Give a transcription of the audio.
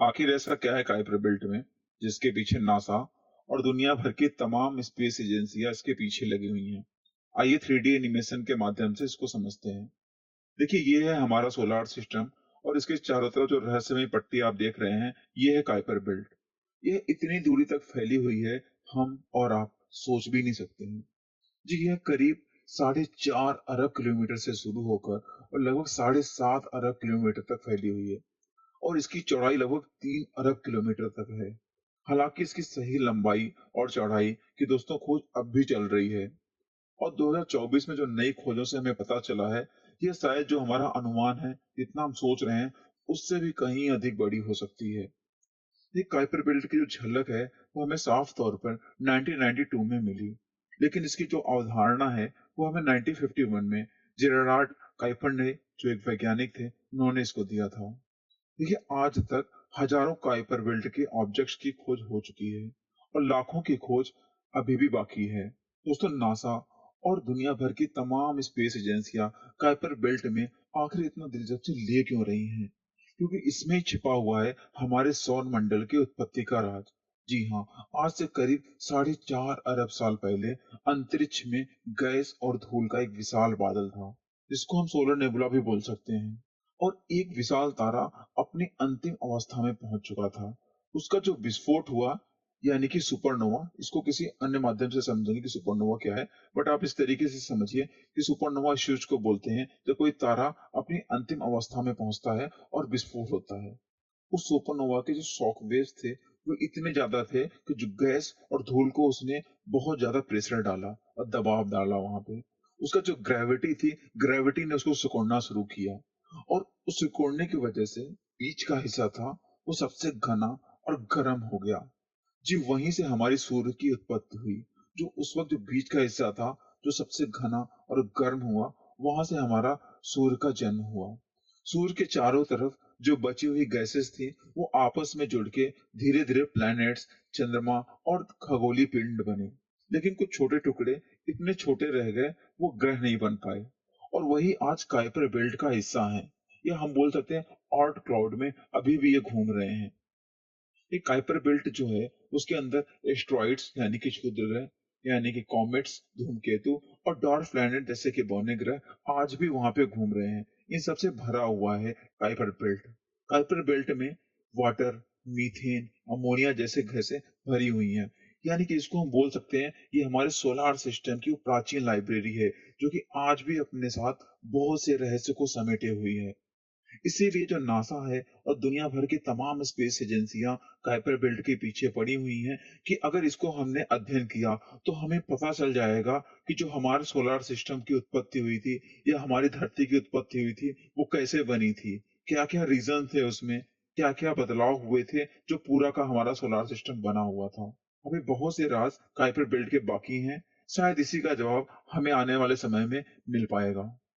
आखिर ऐसा क्या है काइपर बेल्ट में जिसके पीछे नासा और दुनिया भर की तमाम स्पेस एजेंसियां इसके पीछे लगी हुई हैं। आइए 3D एनिमेशन के माध्यम से इसको समझते हैं। देखिए, ये है हमारा सोलार सिस्टम और इसके चारों तरफ जो रहस्यमय पट्टी आप देख रहे हैं, ये है काइपर बेल्ट। यह इतनी दूरी तक फैली हुई है, हम और आप सोच भी नहीं सकते हैं। जी, यह करीब 4.5 अरब किलोमीटर से शुरू होकर और लगभग 7.5 अरब किलोमीटर तक फैली हुई है। और इसकी चौड़ाई लगभग 3 अरब किलोमीटर तक है। हालांकि इसकी सही लंबाई और चौड़ाई की दोस्तों खोज अब भी चल रही है। और 2024 में जो नई खोजों से हमें पता चला है, यह शायद जो हमारा अनुमान है, जितना हम सोच रहे हैं, उससे भी कहीं अधिक बड़ी हो सकती है। ये काइपर बेल्ट की जो झलक है, वो हमें साफ तौर पर 1992 में मिली, लेकिन इसकी जो अवधारणा है, वो हमें 1951 में जेरार्ड काइपर ने, जो एक वैज्ञानिक थे, उन्होंने इसको दिया था। देखिए, आज तक हजारों काइपर बेल्ट के ऑब्जेक्ट्स की खोज हो चुकी है और लाखों की खोज अभी भी बाकी है। दोस्तों, नासा और दुनिया भर की तमाम स्पेस एजेंसियां काइपर बेल्ट में आखिर इतना दिलचस्पी ले क्यों रही हैं? क्योंकि इसमें ही छिपा हुआ है हमारे सौर मंडल की उत्पत्ति का राज। जी हाँ, आज से करीब 4.5 अरब साल पहले अंतरिक्ष में गैस और धूल का एक विशाल बादल था, जिसको हम सोलर नेबुला भी बोल सकते हैं। और एक विशाल तारा अपनी अंतिम अवस्था में पहुंच चुका था। उसका जो विस्फोट हुआ, यानी कि सुपरनोवा, इसको किसी अन्य माध्यम से समझेंगे कि सुपरनोवा क्या है, बट आप इस तरीके से समझिए कि सुपरनोवा इस चीज को बोलते हैं जब कोई तारा अपनी अंतिम अवस्था में पहुंचता है और विस्फोट होता है। उस सुपरनोवा के जो शॉक वेव्स थे, वो इतने ज्यादा थे कि जो गैस और धूल को उसने बहुत ज्यादा प्रेशर डाला और दबाव डाला वहां पे। उसका जो ग्रेविटी थी, ग्रेविटी ने उसको सिकुड़ना शुरू किया और उस सिकुड़ने की वजह से बीच का हिस्सा था, वो सबसे घना और गर्म हो गया। जी, वहीं से हमारी सूर्य की उत्पत्ति हुई। जो उस वक्त जो बीच का हिस्सा था, जो सबसे घना और गर्म हुआ, वहां से हमारा सूर्य का जन्म हुआ। सूर्य के चारों तरफ जो बची हुई गैसेस थी, वो आपस में जुड़ के धीरे धीरे प्लैनेट्स, चंद्रमा और खगोलीय पिंड बने। लेकिन कुछ छोटे टुकड़े इतने छोटे रह गए, वो ग्रह नहीं बन पाए। और वही आज काइपर बेल्ट का हिस्सा है, या हम बोल सकते हैं ऑर्ट क्लाउड में अभी भी ये घूम रहे हैं। ये काइपर बेल्ट जो है, उसके अंदर एस्ट्रॉइड्स यानी कि क्षुद्र ग्रह, यानी कि कॉमेट्स, धूमकेतु और डॉर्फ प्लैनेट जैसे कि बौने ग्रह आज भी वहां पे घूम रहे हैं। इन सबसे भरा हुआ है काइपर बेल्ट। काइपर बेल्ट में वाटर, मीथेन, अमोनिया जैसे गैसें भरी हुई हैं। यानी कि इसको हम बोल सकते हैं, ये हमारे सोलार सिस्टम की वो प्राचीन लाइब्रेरी है, जो कि आज भी अपने साथ बहुत से रहस्य को समेटे हुई है। इसीलिए जो नासा है और दुनिया भर की तमाम स्पेस एजेंसियां काइपर बेल्ट के पीछे पड़ी हुई हैं कि अगर इसको हमने अध्ययन किया, तो हमें पता चल जाएगा कि जो हमारे सोलर सिस्टम की उत्पत्ति हुई थी या हमारी धरती की उत्पत्ति हुई थी, वो कैसे बनी थी, क्या क्या रीजन थे उसमें, क्या क्या बदलाव हुए थे, जो पूरा का हमारा सोलर सिस्टम बना हुआ था। अभी बहुत से राज काइपर बेल्ट के बाकी हैं। शायद इसी का जवाब हमें आने वाले समय में मिल पाएगा।